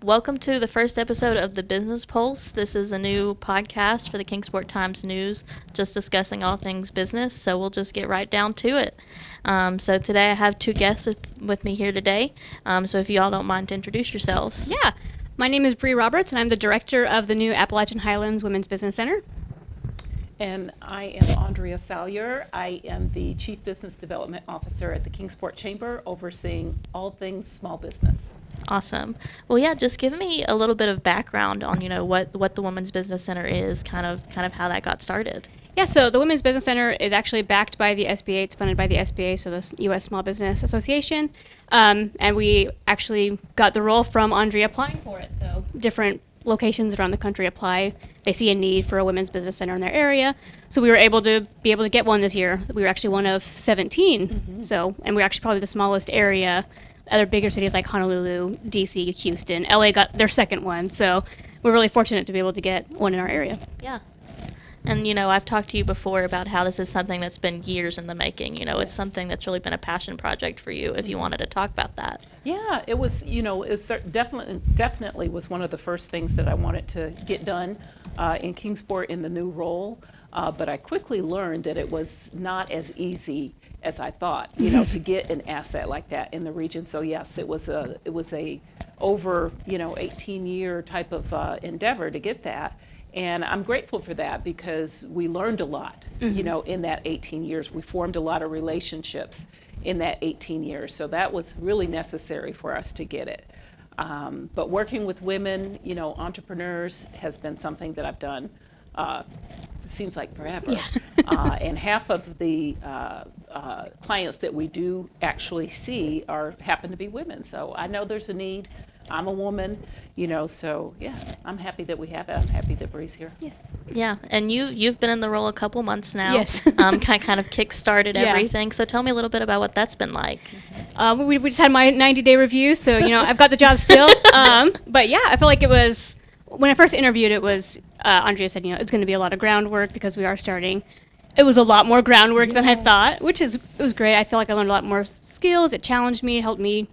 Welcome to the first episode of the Business Pulse. This is a new podcast for the Kingsport Times News, just discussing all things business, so we'll just get right down to it. So today I have two guests with me here today, so if you all don't mind to introduce yourselves. Yeah, my name is Brea Roberts, and I'm the director of the new Appalachian Highlands Women's Business Center. And I am Aundrea Salyer. I am the Chief Business Development Officer at the Kingsport Chamber, overseeing all things small business. Awesome. Well, yeah, just give me a little bit of background on, what the Women's Business Center is, kind of how that got started. Yeah, so the Women's Business Center is actually backed by the SBA. It's funded by the SBA, so the U.S. Small Business Association. And we actually got the role from Aundrea applying for it. So different locations around the country apply. They see a need for a women's business center in their area. So we were able to get one this year. We were actually one of 17. Mm-hmm. So, and we're actually probably the smallest area. Other bigger cities like Honolulu, DC, Houston, LA got their second one. So we're really fortunate to be able to get one in our area. Yeah. And, I've talked to you before about how this is something that's been years in the making. Yes. It's something that's really been a passion project for you, if you wanted to talk about that. Yeah, it was, definitely was one of the first things that I wanted to get done in Kingsport in the new role. But I quickly learned that it was not as easy as I thought, to get an asset like that in the region. So yes, it was a over 18-year type of endeavor to get that. And I'm grateful for that because we learned a lot, mm-hmm. In that 18 years. We formed a lot of relationships in that 18 years. So that was really necessary for us to get it. But working with women, entrepreneurs has been something that I've done, seems like forever. Yeah. And half of the clients that we do actually see happen to be women. So I know there's a need. I'm a woman, so yeah, I'm happy that we have it. I'm happy that Bree's here. Yeah. Yeah, and you've been in the role a couple months now. Yes. kind of kick-started Yeah. everything. So tell me a little bit about what that's been like. We just had my 90-day review, so, I've got the job still. But yeah, I feel like it was, when I first interviewed, it was, Aundrea said, it's going to be a lot of groundwork because we are starting. It was a lot more groundwork than I thought, it was great. I feel like I learned a lot more skills. It challenged me, it helped me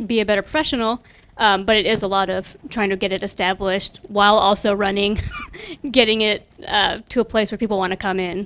be a better professional. But it is a lot of trying to get it established while also running, getting it to a place where people want to come in,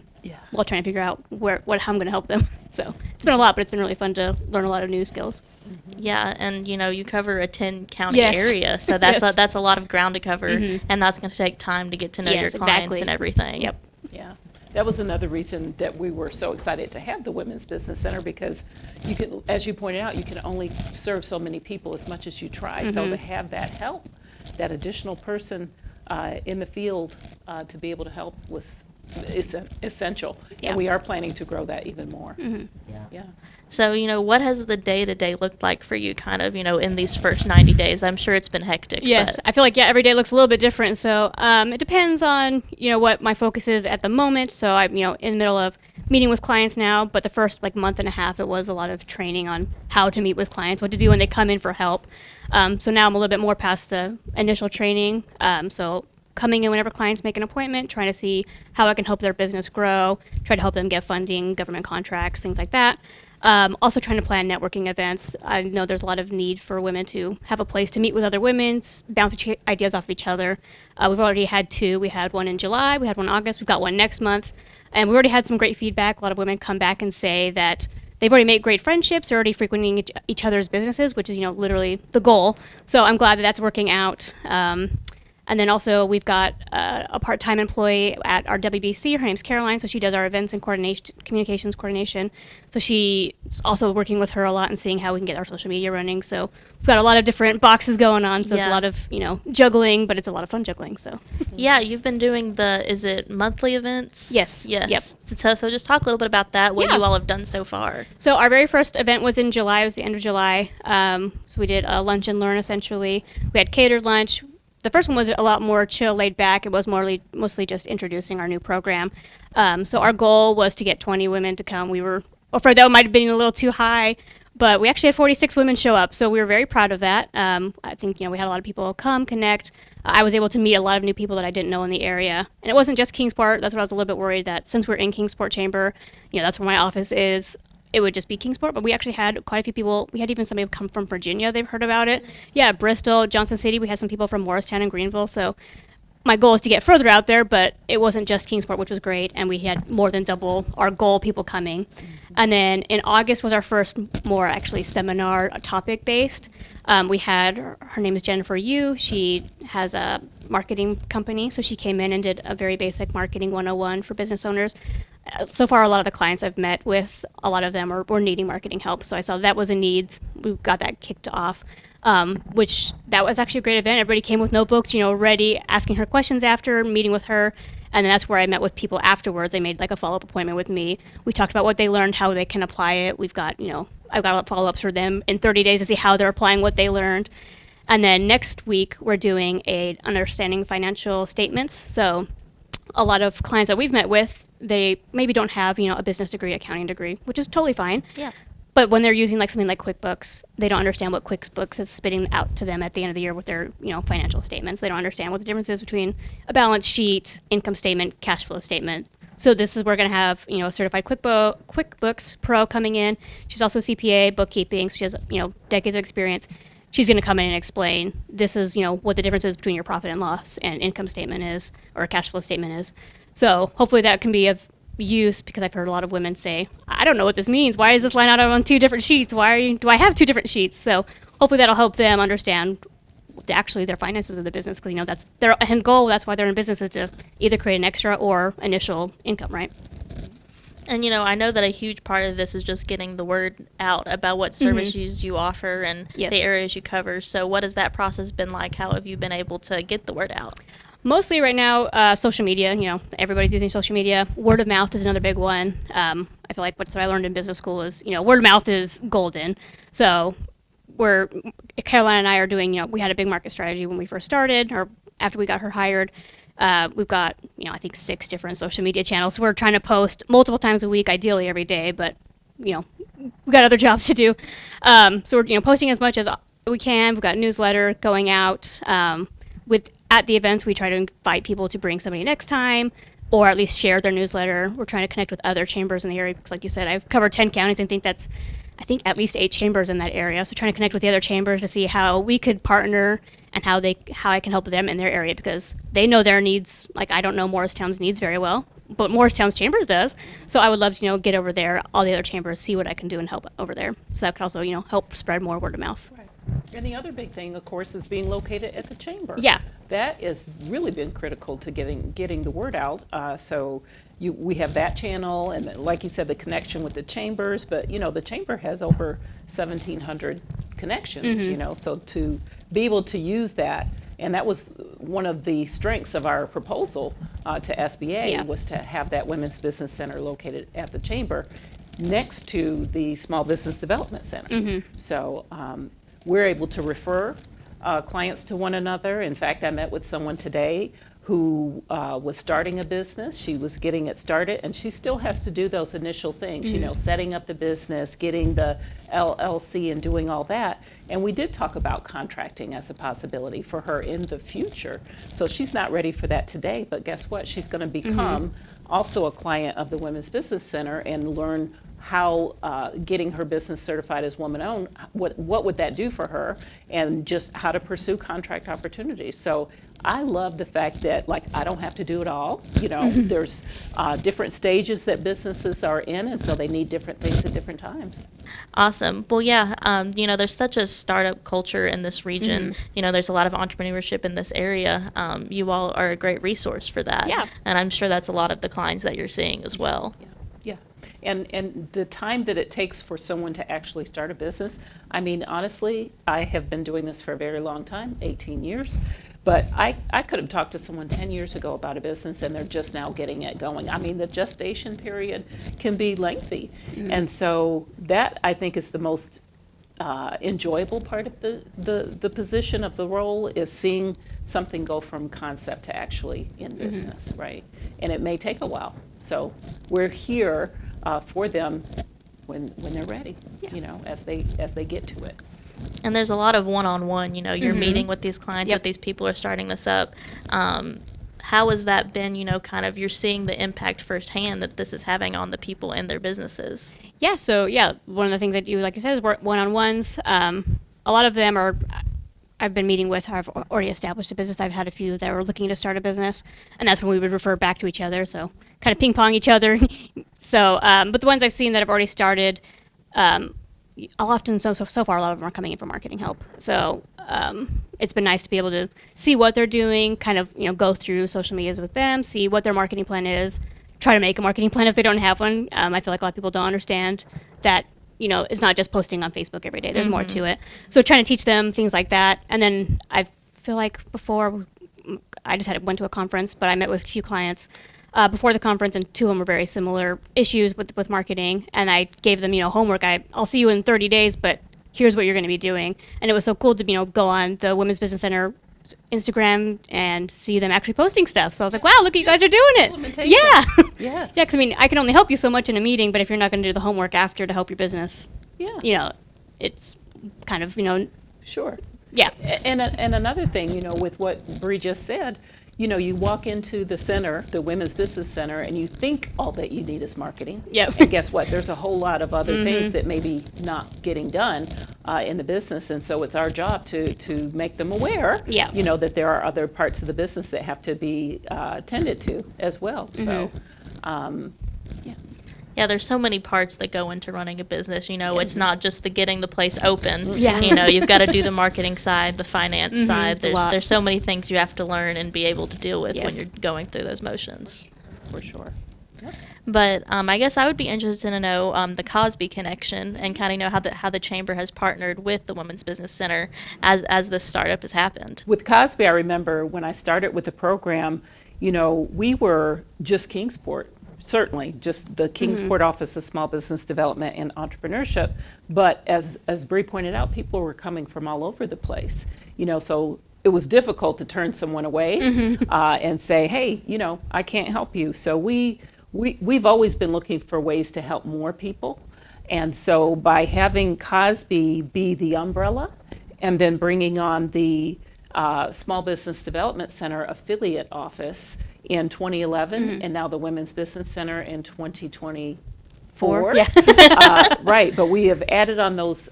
while trying to figure out how I'm going to help them. So it's been a lot, but it's been really fun to learn a lot of new skills. Mm-hmm. Yeah, and you cover a 10-county Yes. area, so that's Yes. that's a lot of ground to cover, Mm-hmm. and that's going to take time to get to know Yes, your clients exactly. and everything. Yep. Yeah, that was another reason that we were so excited to have the Women's Business Center because you can, as you pointed out, you can only serve so many people as much as you try. So to have that help, that additional person in the field to be able to help was essential. Yeah. And we are planning to grow that even more. Mm-hmm. Yeah. So, what has the day-to-day looked like for you kind of, in these first 90 days? I'm sure it's been hectic. Yes, but I feel like, every day looks a little bit different. So it depends on, what my focus is at the moment. So I'm, in the middle of meeting with clients now, but the first month and a half, it was a lot of training on how to meet with clients, what to do when they come in for help. So now I'm a little bit more past the initial training. So coming in whenever clients make an appointment, trying to see how I can help their business grow, try to help them get funding, government contracts, things like that. Also trying to plan networking events. I know there's a lot of need for women to have a place to meet with other women, bounce ideas off of each other. We've already had 2. We had one in July, we had one in August, we've got one next month. And we already had some great feedback. A lot of women come back and say that they've already made great friendships, they're already frequenting each other's businesses, which is, literally the goal. So I'm glad that that's working out. And then also we've got a part-time employee at our WBC. Her name's Caroline, so she does our events and communications coordination. So she's also working with her a lot and seeing how we can get our social media running. So we've got a lot of different boxes going on. So it's a lot of, juggling, but it's a lot of fun juggling. So yeah, you've been doing is it monthly events? Yes. Yes. Yep. So just talk a little bit about that, what you all have done so far. So our very first event was in July. It was the end of July. So we did a lunch and learn, essentially. We had catered lunch. The first one was a lot more chill, laid back. It was mostly just introducing our new program. So our goal was to get 20 women to come. We were afraid that might have been a little too high, But we actually had 46 women show up, so we were very proud of that. I think, we had a lot of people come, connect. I was able to meet a lot of new people that I didn't know in the area. And it wasn't just Kingsport. That's what I was a little bit worried that since we're in Kingsport Chamber, that's where my office is, it would just be Kingsport. But we actually had quite a few people. We had even somebody come from Virginia. They've heard about it. Yeah, Bristol, Johnson City. We had some people from Morristown and Greenville. So my goal is to get further out there, but it wasn't just Kingsport, which was great. And we had more than double our goal people coming. And then in August was our first more actually seminar topic based. We had, her name is Jennifer Yu. She has a marketing company. So she came in and did a very basic marketing 101 for business owners. So far, a lot of the clients I've met with, a lot of them were needing marketing help. So I saw that was a need. We got that kicked off, which that was actually a great event. Everybody came with notebooks, ready, asking her questions after, meeting with her. And then that's where I met with people afterwards. They made like a follow-up appointment with me. We talked about what they learned, how they can apply it. We've got, I've got follow-ups for them in 30 days to see how they're applying what they learned. And then next week, we're doing a understanding financial statements. So a lot of clients that we've met with, they maybe don't have, a business degree, accounting degree, which is totally fine. Yeah. But when they're using like something like QuickBooks, they don't understand what QuickBooks is spitting out to them at the end of the year with their, financial statements. They don't understand what the difference is between a balance sheet, income statement, cash flow statement. So this is, we're going to have, a certified QuickBooks Pro coming in. She's also a CPA, bookkeeping. So she has, decades of experience. She's going to come in and explain this is, what the difference is between your profit and loss and income statement is, or a cash flow statement is. So hopefully that can be of use, because I've heard a lot of women say, I don't know what this means. Why is this line out on two different sheets? Do I have two different sheets? So hopefully that'll help them understand actually their finances of the business, because that's their end goal. That's why they're in business, is to either create an extra or initial income, right? And I know that a huge part of this is just getting the word out about what services you offer and the areas you cover. So what has that process been like? How have you been able to get the word out? Mostly right now, social media. Everybody's using social media. Word of mouth is another big one. I feel like what I learned in business school is, word of mouth is golden. So Caroline and I are doing, we had a big market strategy when we first started, or after we got her hired. We've got, I think 6 different social media channels. We're trying to post multiple times a week, ideally every day, but, we've got other jobs to do. So we're, posting as much as we can. We've got a newsletter going out. At the events, we try to invite people to bring somebody next time, or at least share their newsletter. We're trying to connect with other chambers in the area, because like you said, I've covered 10 counties and think at least 8 chambers in that area. So trying to connect with the other chambers to see how we could partner and how I can help them in their area, because they know their needs. Like, I don't know Morristown's needs very well, but Morristown's chambers does. So I would love to, get over there, all the other chambers, see what I can do and help over there. So that could also, help spread more word of mouth. Right. And the other big thing, of course, is being located at the chamber. Yeah. That has really been critical to getting the word out. We have that channel, and like you said, the connection with the chambers. But the chamber has over 1,700 connections. So to be able to use that, and that was one of the strengths of our proposal to SBA, was to have that Women's Business Center located at the chamber, next to the Small Business Development Center. So we're able to refer clients to one another. In fact, I met with someone today who was starting a business. She was getting it started, and she still has to do those initial things, setting up the business, getting the LLC, and doing all that. And we did talk about contracting as a possibility for her in the future. So she's not ready for that today, but guess what? She's going to become also a client of the Women's Business Center and learn how getting her business certified as woman-owned, what would that do for her, and just how to pursue contract opportunities. So I love the fact that, I don't have to do it all. There's different stages that businesses are in, and so they need different things at different times. Awesome. Well, yeah, there's such a startup culture in this region. There's a lot of entrepreneurship in this area. You all are a great resource for that. Yeah. And I'm sure that's a lot of the clients that you're seeing as well. Yeah. And the time that it takes for someone to actually start a business, I mean, honestly, I have been doing this for a very long time, 18 years. But I could have talked to someone 10 years ago about a business, and they're just now getting it going. I mean, the gestation period can be lengthy. And so that, I think, is the most enjoyable part of the position of the role, is seeing something go from concept to actually in business, right? And it may take a while. So we're here for them when they're ready, as they get to it. And there's a lot of one-on-one, you're meeting with these clients, Yep. with these people are starting this up. How has that been, kind of you're seeing the impact firsthand that this is having on the people and their businesses? Yeah, so one of the things that you, like you said, is one-on-ones. A lot of them I've been meeting with have already established a business. I've had a few that were looking to start a business, and that's when we would refer back to each other, so kind of ping-pong each other. So, but the ones I've seen that have already started, often, so far, a lot of them are coming in for marketing help. So it's been nice to be able to see what they're doing, kind of, go through social medias with them, see what their marketing plan is, try to make a marketing plan if they don't have one. I feel like a lot of people don't understand that, it's not just posting on Facebook every day. There's more to it. So trying to teach them things like that. And then I feel like before, I just went to a conference, but I met with a few clients before the conference, and two of them were very similar issues with marketing. And I gave them, homework. I'll see you in 30 days, but here's what you're going to be doing. And it was so cool to, go on the Women's Business Center Instagram and see them actually posting stuff. So I was like, wow, look, you guys are doing it. Yeah. Yes. Yeah, because I can only help you so much in a meeting, but if you're not going to do the homework after to help your business, it's kind of, Sure. yeah. And another thing, with what Brea just said, you walk into the center, the Women's Business Center, and you think all that you need is marketing. Yep. And guess what? There's a whole lot of other things that maybe not getting done in the business, and so it's our job to make them aware. Yeah. That there are other parts of the business that have to be tended to as well. So, yeah. Yeah, there's so many parts that go into running a business. It's not just the getting the place open. Yeah. You've got to do the marketing side, the finance side. It's a lot. There's so many things you have to learn and be able to deal with when Yes. you're going through those motions. For sure. Yep. But I guess I would be interested to know the Cosby connection and kind of know how the chamber has partnered with the Women's Business Center as this startup has happened. With Cosby, I remember when I started with the program, we were just Kingsport. Certainly, just the Kingsport Office of Small Business Development and Entrepreneurship. But as Brea pointed out, people were coming from all over the place. So it was difficult to turn someone away and say, hey, I can't help you. So we've always been looking for ways to help more people. And so by having Cosby be the umbrella and then bringing on the Small Business Development Center affiliate office in 2011, and now the Women's Business Center in 2024. Yeah. Right, but we have added on those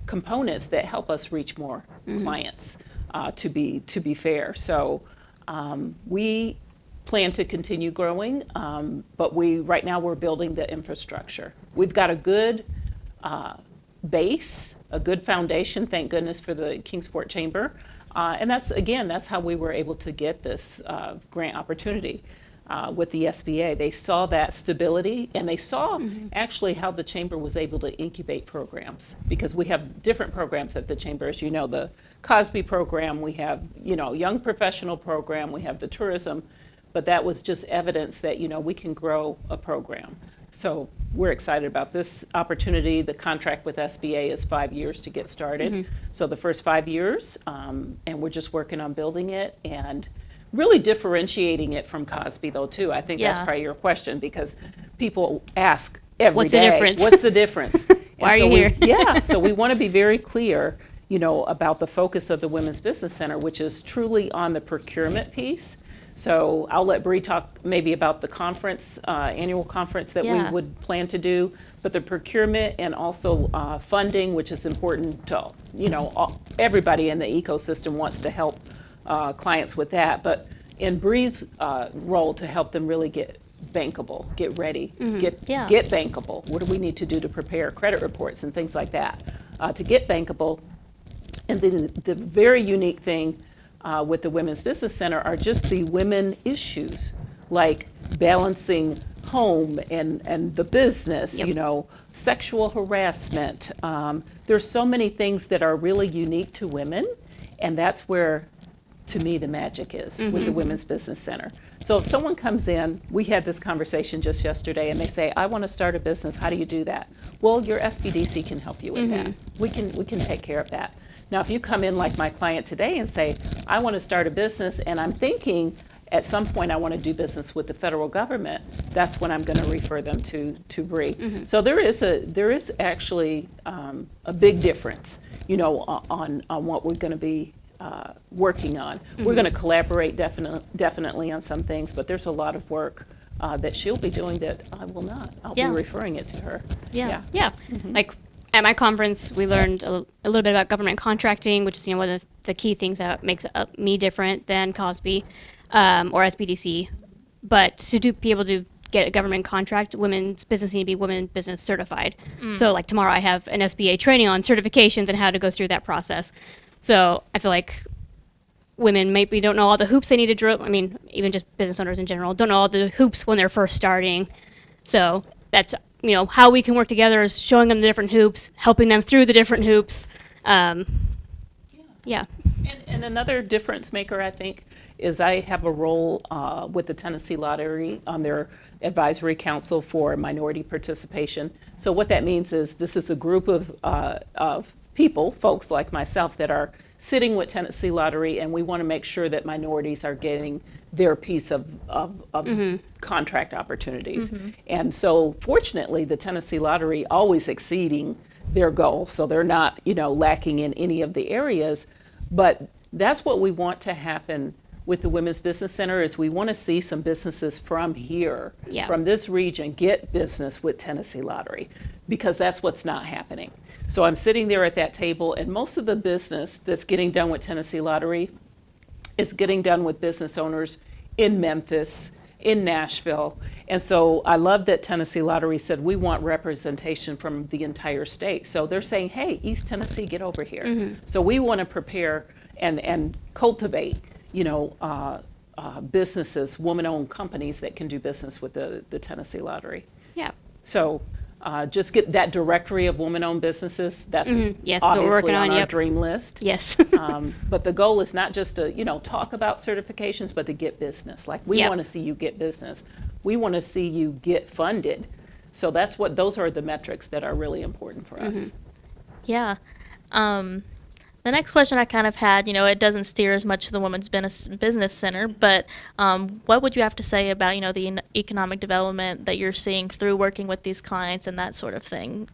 components that help us reach more clients, to be fair. So we plan to continue growing, but right now we're building the infrastructure. We've got a good base, a good foundation, thank goodness for the Kingsport Chamber. And that's how we were able to get this grant opportunity with the SBA. They saw that stability, and they saw actually how the chamber was able to incubate programs, because we have different programs at the chamber. As you know, the Cosby program, we have, young professional program, we have the tourism, but that was just evidence that, we can grow a program. So we're excited about this opportunity. The contract with SBA is 5 years to get started. So the first 5 years, and we're just working on building it and really differentiating it from Cosby, though, too. I think that's probably your question, because people ask every day, What's the difference? What's the difference? Why are you here? Yeah, so we want to be very clear, about the focus of the Women's Business Center, which is truly on the procurement piece. So I'll let Brea talk maybe about the conference, annual conference that we would plan to do, but the procurement and also funding, which is important to, everybody in the ecosystem wants to help clients with that. But in Brea's role to help them really get bankable, get ready, get bankable. What do we need to do to prepare credit reports and things like that to get bankable? And then the very unique thing with the Women's Business Center are just the women issues, like balancing home and the business, sexual harassment. There's so many things that are really unique to women, and that's where, to me, the magic is with the Women's Business Center. So if someone comes in, we had this conversation just yesterday, and they say, I want to start a business, how do you do that? Well, your SBDC can help you with that. We can take care of that. Now, if you come in like my client today and say, I want to start a business, and I'm thinking at some point I want to do business with the federal government, that's when I'm going to refer them to Brea. So there is actually a big difference, on what we're going to be working on. We're going to collaborate definitely on some things, but there's a lot of work that she'll be doing that I will not. I'll Yeah. be referring it to her. Yeah. Yeah. Like at my conference, we learned a little bit about government contracting, which is one of the key things that makes me different than Cosby or SBDC. But be able to get a government contract, women's business need to be women business certified. So like tomorrow I have an SBA training on certifications and how to go through that process. So I feel like women maybe don't know all the hoops they need to jump. I mean, even just business owners in general don't know all the hoops when they're first starting. So that's, how we can work together is showing them the different hoops, helping them through the different hoops. Yeah. And another difference maker, I think, is I have a role with the Tennessee Lottery on their advisory council for minority participation. So what that means is this is a group of people, folks like myself, that are sitting with Tennessee Lottery, and we want to make sure that minorities are getting their piece of contract opportunities. And so fortunately, the Tennessee Lottery always exceeding their goal, so they're not, lacking in any of the areas. But that's what we want to happen with the Women's Business Center, is we want to see some businesses from here, from this region, get business with Tennessee Lottery, because that's what's not happening. So I'm sitting there at that table, and most of the business that's getting done with Tennessee Lottery is getting done with business owners in Memphis, in Nashville. And so I love that Tennessee Lottery said, we want representation from the entire state. So they're saying, hey, East Tennessee, get over here. So we want to prepare and cultivate, businesses, woman-owned companies that can do business with the Tennessee Lottery. Yeah. So just get that directory of woman-owned businesses. That's Yes, that's what we're obviously working on on, our dream list. Yes. But the goal is not just to, talk about certifications, but to get business. Like, we want to see you get business. We want to see you get funded. So those are the metrics that are really important for us. Yeah. The next question I kind of had, it doesn't steer as much to the Women's Business Center, but what would you have to say about, the economic development that you're seeing through working with these clients and that sort of thing?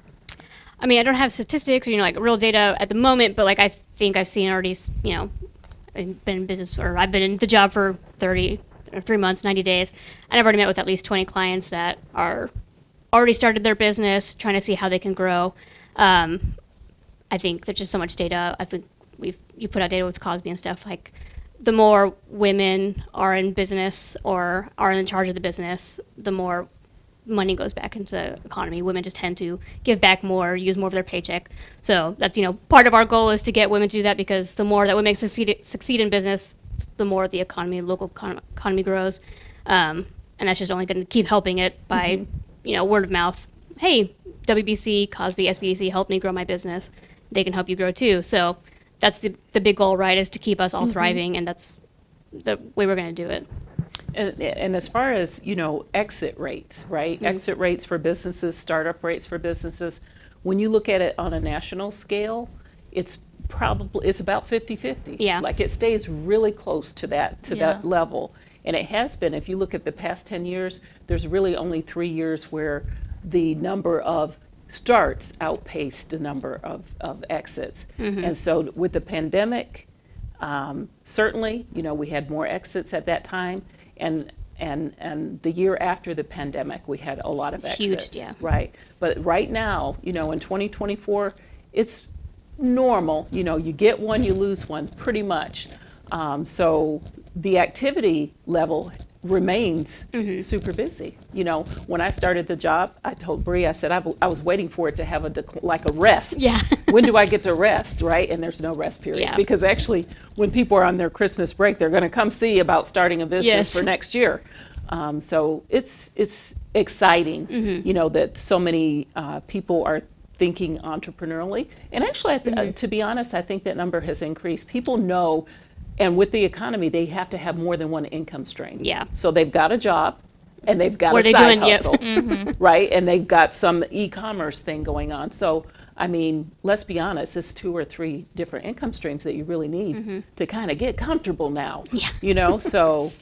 I mean, I don't have statistics, like real data at the moment, but like I think I've seen already, I've been in business, or I've been in the job for 3 months, 90 days, and I've already met with at least 20 clients that are already started their business, trying to see how they can grow. I think there's just so much data. I think you put out data with Cosby and stuff. Like, the more women are in business or are in charge of the business, the more money goes back into the economy. Women just tend to give back more, use more of their paycheck. So that's, part of our goal is to get women to do that, because the more that women succeed in business, the more the local economy grows. And that's just only going to keep helping it by, word of mouth. Hey, WBC, Cosby, SBDC helped me grow my business. They can help you grow too. So that's the big goal, right, is to keep us all thriving, and that's the way we're going to do it. And as far as, exit rates, right? Exit rates for businesses, startup rates for businesses, when you look at it on a national scale, it's about 50-50. Yeah. Like, it stays really close to that level. And it has been. If you look at the past 10 years, there's really only 3 years where the number of starts outpaced the number of exits. And so with the pandemic, certainly, we had more exits at that time, and the year after the pandemic, we had a lot of exits. Huge, yeah. Right. But right now, in 2024, it's normal. You get one, you lose one, pretty much. So the activity level remains super busy. When I started the job, I told Brea, I said, I was waiting for it to have a rest. Yeah. When do I get to rest, right? And there's no rest period. Yeah. Because actually, when people are on their Christmas break, they're going to come see about starting a business for next year. So it's exciting, that so many people are thinking entrepreneurially. And actually, to be honest, I think that number has increased. People know. And with the economy, they have to have more than one income stream. Yeah. So they've got a job, and they've got What a are they side doing? hustle, right? And they've got some e-commerce thing going on. So, I mean, let's be honest, it's 2 or 3 different income streams that you really need to kind of get comfortable now. Yeah. So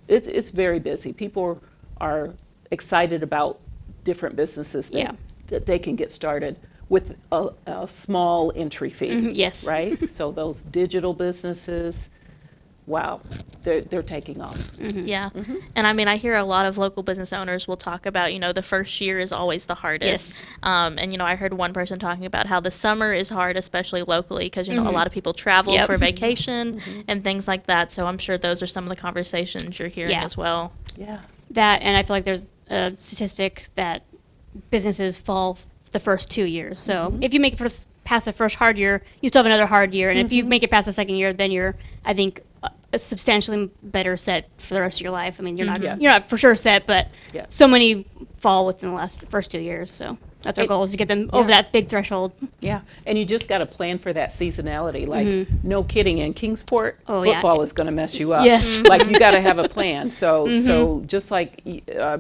it's very busy. People are excited about different businesses that, Yeah. that they can get started with a small entry fee. Yes. Right? So those digital businesses, wow, they're taking off. Yeah. And I mean, I hear a lot of local business owners will talk about, the first year is always the hardest. Yes. And, I heard one person talking about how the summer is hard, especially locally, because, a lot of people travel Yep. for vacation and things like that. So I'm sure those are some of the conversations you're hearing Yeah. as well. Yeah. That, and I feel like there's a statistic that businesses fall the first 2 years. So if you make it past the first hard year, you still have another hard year. And if you make it past the second year, then you're, I think, a substantially better set for the rest of your life. I mean, you're not Yeah. you're not for sure set, but Yeah. so many fall within the first 2 years. So that's our It- goal, is to get them over yeah. that big threshold. Yeah, and you just got to plan for that seasonality. Like, no kidding, in Kingsport, Oh, yeah. football is going to mess you up. Yes. Like, you got to have a plan. So just like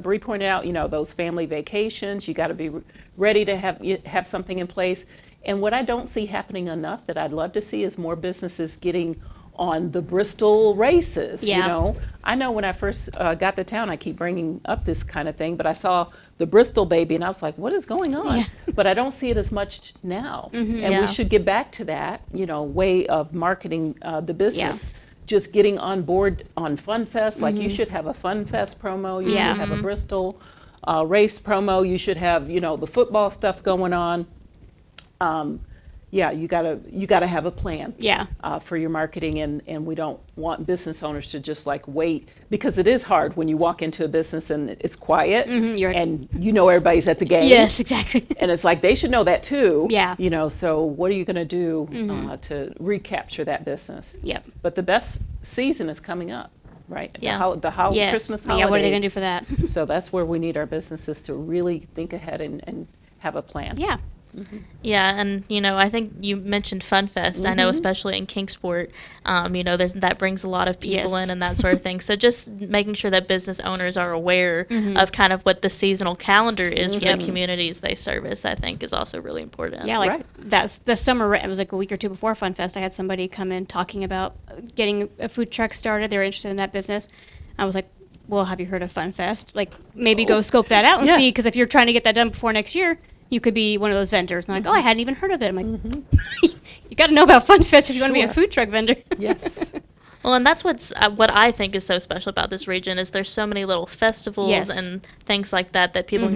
Bree pointed out, those family vacations, you got to be ready to have something in place. And what I don't see happening enough that I'd love to see is more businesses getting on the Bristol races. Yeah. I know when I first got to town, I keep bringing up this kind of thing, but I saw the Bristol baby and I was like, what is going on? Yeah. But I don't see it as much now. And Yeah. we should get back to that, way of marketing the business. Just getting on board on Fun Fest. Like, you should have a Fun Fest promo. You Yeah. should have a Bristol race promo. You should have, the football stuff going on. Yeah, you gotta have a plan. Yeah. For your marketing, and we don't want business owners to just like wait, because it is hard when you walk into a business and it's quiet, you're- and everybody's at the game. Yes, exactly. And it's like they should know that too. Yeah. So what are you going to do to recapture that business? Yep. But the best season is coming up, right? Yeah. Yes. Christmas Yeah, holidays. what are they going to do for that? So that's where we need our businesses to really think ahead and have a plan. Yeah. Yeah, and I think you mentioned Fun Fest. I know, especially in Kingsport, that brings a lot of people Yes. in and that sort of thing. So just making sure that business owners are aware of kind of what the seasonal calendar is for the communities they service, I think, is also really important. Yeah, like Right. that's the summer. It was like a week or two before Fun Fest. I had somebody come in talking about getting a food truck started. They were interested in that business. I was like, well, have you heard of Fun Fest? Like, maybe go scope that out and Yeah. see, because if you're trying to get that done before next year, you could be one of those vendors. And they're like, oh, I hadn't even heard of it. I'm like, you got to know about Fun Fest if you want to be a Sure. food truck vendor. Yes. Well, and that's what I think is so special about this region is there's so many little festivals Yes. and things like that people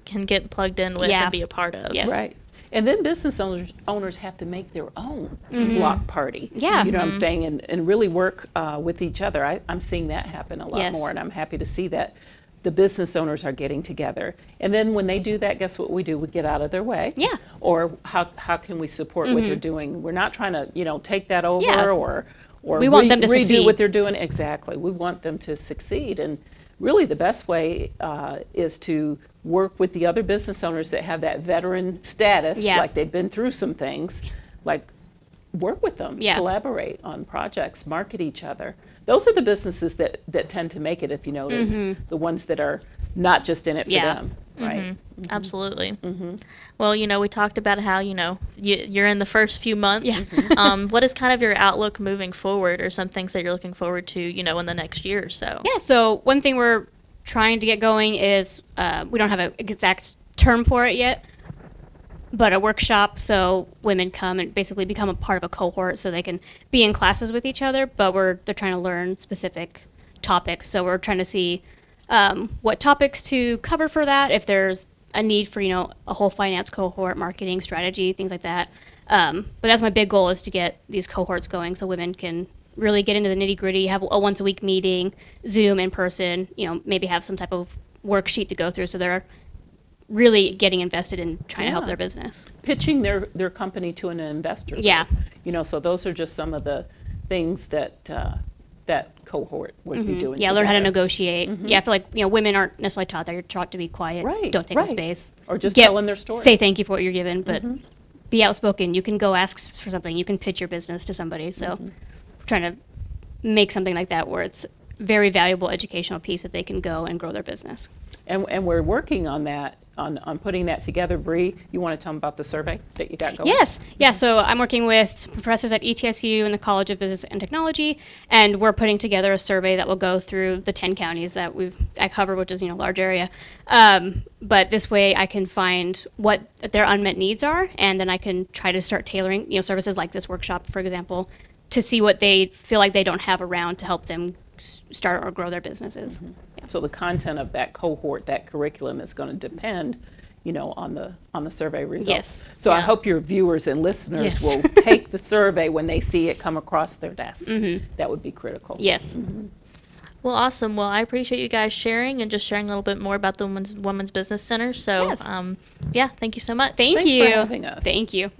can get plugged in with Yeah. and be a part of. Yes. Right. And then business owners have to make their own block party. Yeah. You know what I'm saying? And really work with each other. I'm seeing that happen a lot Yes. more, and I'm happy to see that the business owners are getting together. And then when they do that, guess what we do? We get out of their way. Yeah. Or how can we support what they're doing? We're not trying to, take that over Yeah. or We want them to redo succeed. what they're doing. Exactly. We want them to succeed. And really the best way is to work with the other business owners that have that veteran status, Yeah. like they've been through some things, like work with them, Yeah. collaborate on projects, market each other. Those are the businesses that tend to make it, if you notice, the ones that are not just in it for Yeah. them, right? Absolutely. Well, we talked about how, you're in the first few months. What is kind of your outlook moving forward, or some things that you're looking forward to, in the next year or so? Yeah, so one thing we're trying to get going is we don't have an exact term for it yet, but a workshop, so women come and basically become a part of a cohort so they can be in classes with each other, but they're trying to learn specific topics. So we're trying to see what topics to cover for that, if there's a need for, a whole finance cohort, marketing, strategy, things like that. But that's my big goal, is to get these cohorts going so women can really get into the nitty gritty, have a once a week meeting, Zoom, in person, maybe have some type of worksheet to go through so they're really getting invested in trying to help Yeah. their business. Pitching their company to an investor. Yeah. So those are just some of the things that that cohort would be doing. Yeah, learn how to together. negotiate. Yeah, I feel like women aren't necessarily taught that. You're taught to be quiet, Right, don't take up right. space, Or just telling their story. say thank you for what you're given, but be outspoken. You can go ask for something. You can pitch your business to somebody. So, trying to make something like that where it's very valuable educational piece that they can go and grow their business. And we're working on that on putting that together. Bree, you want to tell them about the survey that you got going? Yes. Yeah, so I'm working with some professors at ETSU and the College of Business and Technology, and we're putting together a survey that will go through the 10 counties that I cover, which is, a large area. But this way I can find what their unmet needs are, and then I can try to start tailoring, services like this workshop, for example, to see what they feel like they don't have around to help them start or grow their businesses. Yeah. So the content of that cohort, that curriculum, is going to depend, on the survey results. Yes. So I Yeah. hope your viewers and listeners Yes. will take the survey when they see it come across their desk. That would be critical. Yes. Well, awesome. Well, I appreciate you guys sharing and just sharing a little bit more about the Women's Business Center. So, Yes. Yeah, thank you so much. Thank Thanks you. for having us. Thank you.